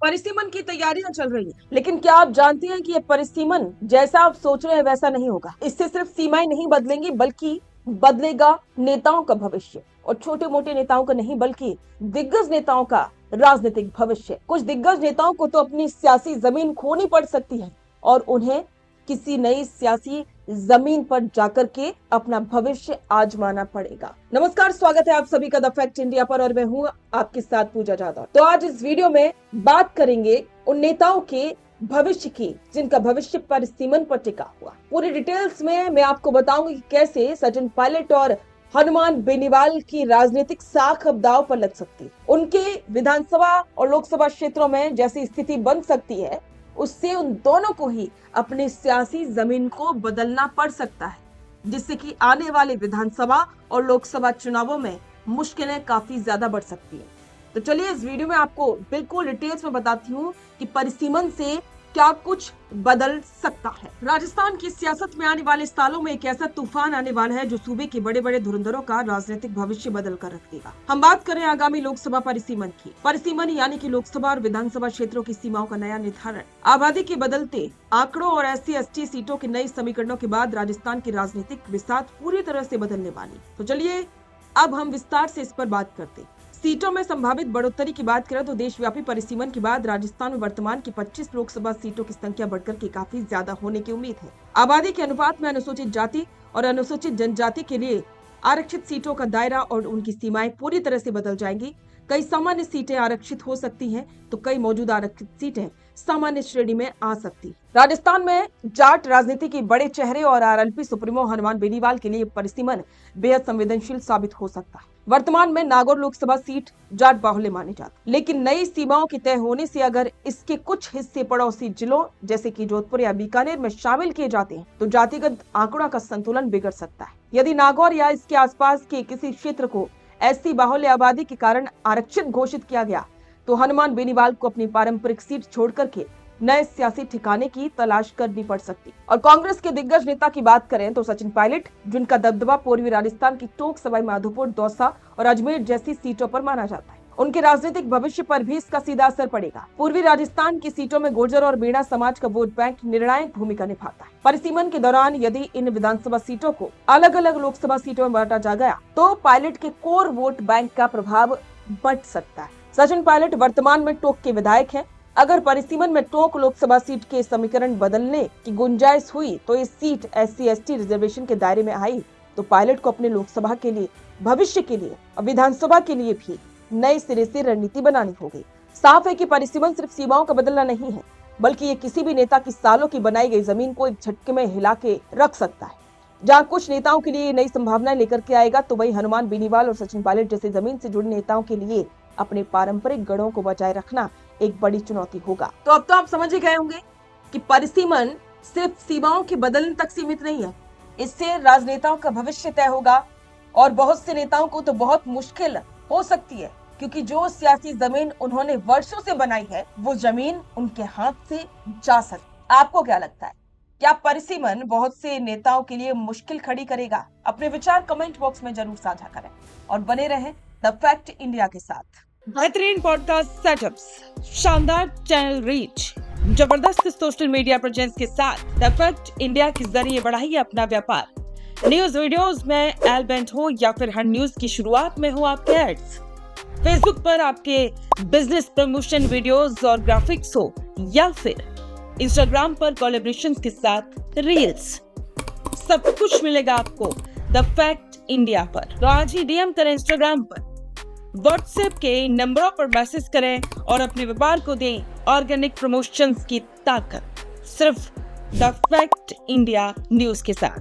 परिसीमन की तैयारियां चल रही हैं, लेकिन क्या आप जानते हैं कि ये परिसीमन जैसा आप सोच रहे हैं वैसा नहीं होगा। इससे सिर्फ सीमाएं नहीं बदलेंगी बल्कि बदलेगा नेताओं का भविष्य, और छोटे मोटे नेताओं का नहीं बल्कि दिग्गज नेताओं का राजनीतिक भविष्य। कुछ दिग्गज नेताओं को तो अपनी सियासी जमीन खोनी पड़ सकती है और उन्हें किसी नई सियासी जमीन पर जाकर के अपना भविष्य आजमाना पड़ेगा। नमस्कार, स्वागत है आप सभी का द फैक्ट इंडिया पर, और मैं हूं आपके साथ पूजा जाधव। तो आज इस वीडियो में बात करेंगे उन नेताओं के भविष्य की जिनका भविष्य परिसीमन पर टिका हुआ। पूरी डिटेल्स में मैं आपको बताऊंगी कि कैसे सचिन पायलट और हनुमान बेनीवाल की राजनीतिक साख अब दांव पर लग सकती है। उनके विधानसभा और लोकसभा क्षेत्रों में जैसी स्थिति बन सकती है, उससे उन दोनों को ही अपनी सियासी जमीन को बदलना पड़ सकता है, जिससे कि आने वाले विधानसभा और लोकसभा चुनावों में मुश्किलें काफी ज्यादा बढ़ सकती हैं। तो चलिए इस वीडियो में आपको बिल्कुल डिटेल्स में बताती हूँ कि परिसीमन से क्या कुछ बदल सकता है। राजस्थान की सियासत में आने वाले सालों में एक ऐसा तूफान आने वाला है जो सूबे के बड़े बड़े धुरंधरों का राजनीतिक भविष्य बदल कर रख देगा। हम बात करें आगामी लोकसभा परिसीमन की। परिसीमन यानी कि लोकसभा और विधानसभा क्षेत्रों की सीमाओं का नया निर्धारण, आबादी के बदलते आंकड़ों और SC/ST सीटों के नए समीकरणों के बाद राजस्थान की राजनीतिक बिसात पूरी तरह से बदलने वाली। तो चलिए अब हम विस्तार से इस पर बात करते हैं। सीटों में संभावित बढ़ोतरी की बात करें तो देशव्यापी परिसीमन के बाद राजस्थान में वर्तमान की 25 लोकसभा सीटों की संख्या बढ़कर के काफी ज्यादा होने की उम्मीद है। आबादी के अनुपात में अनुसूचित जाति और अनुसूचित जनजाति के लिए आरक्षित सीटों का दायरा और उनकी सीमाएं पूरी तरह से बदल जाएंगी। कई सामान्य सीटें आरक्षित हो सकती हैं, तो कई मौजूदा आरक्षित सीटें सामान्य श्रेणी में आ सकती। राजस्थान में जाट राजनीति के बड़े चेहरे और RLP सुप्रीमो हनुमान बेनीवाल के लिए परिसीमन बेहद संवेदनशील साबित हो सकता है। वर्तमान में नागौर लोकसभा सीट जाट बाहुल्य मानी जाती, लेकिन नई सीमाओं के तय होने से अगर इसके कुछ हिस्से पड़ोसी जिलों जैसे कि जोधपुर या बीकानेर में शामिल किए जाते हैं तो जातिगत आंकड़ों का संतुलन बिगड़ सकता है। यदि नागौर या इसके आसपास के किसी क्षेत्र को SC बाहुल्य आबादी के कारण आरक्षित घोषित किया गया तो हनुमान बेनीवाल को अपनी पारंपरिक सीट छोड़ करके नए सियासी ठिकाने की तलाश करनी पड़ सकती। और कांग्रेस के दिग्गज नेता की बात करें तो सचिन पायलट, जिनका दबदबा पूर्वी राजस्थान की टोंक, सवाई माधोपुर, दौसा और अजमेर जैसी सीटों पर माना जाता है, उनके राजनीतिक भविष्य पर भी इसका सीधा असर पड़ेगा। पूर्वी राजस्थान की सीटों में गुर्जर और मीणा समाज का वोट बैंक निर्णायक भूमिका निभाता है। परिसीमन के दौरान यदि इन विधानसभा सीटों को अलग अलग लोकसभा सीटों में बांटा जा गया तो पायलट के कोर वोट बैंक का प्रभाव बढ़ सकता है। सचिन पायलट वर्तमान में टोंक के विधायक हैं। अगर परिसीमन में टोंक लोकसभा सीट के समीकरण बदलने की गुंजाइश हुई तो इस सीट SC/ST रिजर्वेशन के दायरे में आई तो पायलट को अपने लोकसभा के लिए, भविष्य के लिए और विधानसभा के लिए भी नए सिरे से रणनीति बनानी होगी। साफ है कि परिसीमन सिर्फ सीमाओं का बदलना नहीं है, बल्कि ये किसी भी नेता की सालों की बनाई गई जमीन को एक झटके में हिला के रख सकता है। जहाँ कुछ नेताओं के लिए नई संभावनाएं लेकर के आएगा तो वही हनुमान बेनीवाल और सचिन पायलट जैसे जमीन से जुड़े नेताओं के लिए अपने पारंपरिक गढ़ों को बचाए रखना एक बड़ी चुनौती होगा। तो अब तो आप समझ ही गए होंगे कि परिसीमन सिर्फ सीमाओं के बदलने तक सीमित नहीं है, इससे राजनेताओं का भविष्य तय होगा और बहुत से नेताओं को तो बहुत मुश्किल हो सकती है, क्योंकि जो सियासी जमीन उन्होंने वर्षों से बनाई है वो जमीन उनके हाथ से जा सकती। आपको क्या लगता है, क्या परिसीमन बहुत से नेताओं के लिए मुश्किल खड़ी करेगा? अपने विचार कमेंट बॉक्स में जरूर साझा करें और बने रहें द फैक्ट इंडिया के साथ। बेहतरीन पॉडकास्ट सेटअप्स, शानदार चैनल रीच, जबरदस्त सोशल मीडिया प्रेजेंस के साथ द फैक्ट इंडिया के जरिए बढ़ाइए अपना व्यापार। न्यूज वीडियोस में एलबेंट हो या फिर हर न्यूज की शुरुआत में हो आपके एड्स, फेसबुक पर आपके बिजनेस प्रमोशन वीडियोस और ग्राफिक्स हो या फिर इंस्टाग्राम पर कोलैबोरेशन के साथ रील्स, सब कुछ मिलेगा आपको द फैक्ट इंडिया पर। तो आज ही DM करें इंस्टाग्राम पर, व्हाट्सएप के नंबरों पर मैसेज करें और अपने व्यापार को दें ऑर्गेनिक प्रमोशंस की ताकत, सिर्फ द फैक्ट इंडिया न्यूज के साथ।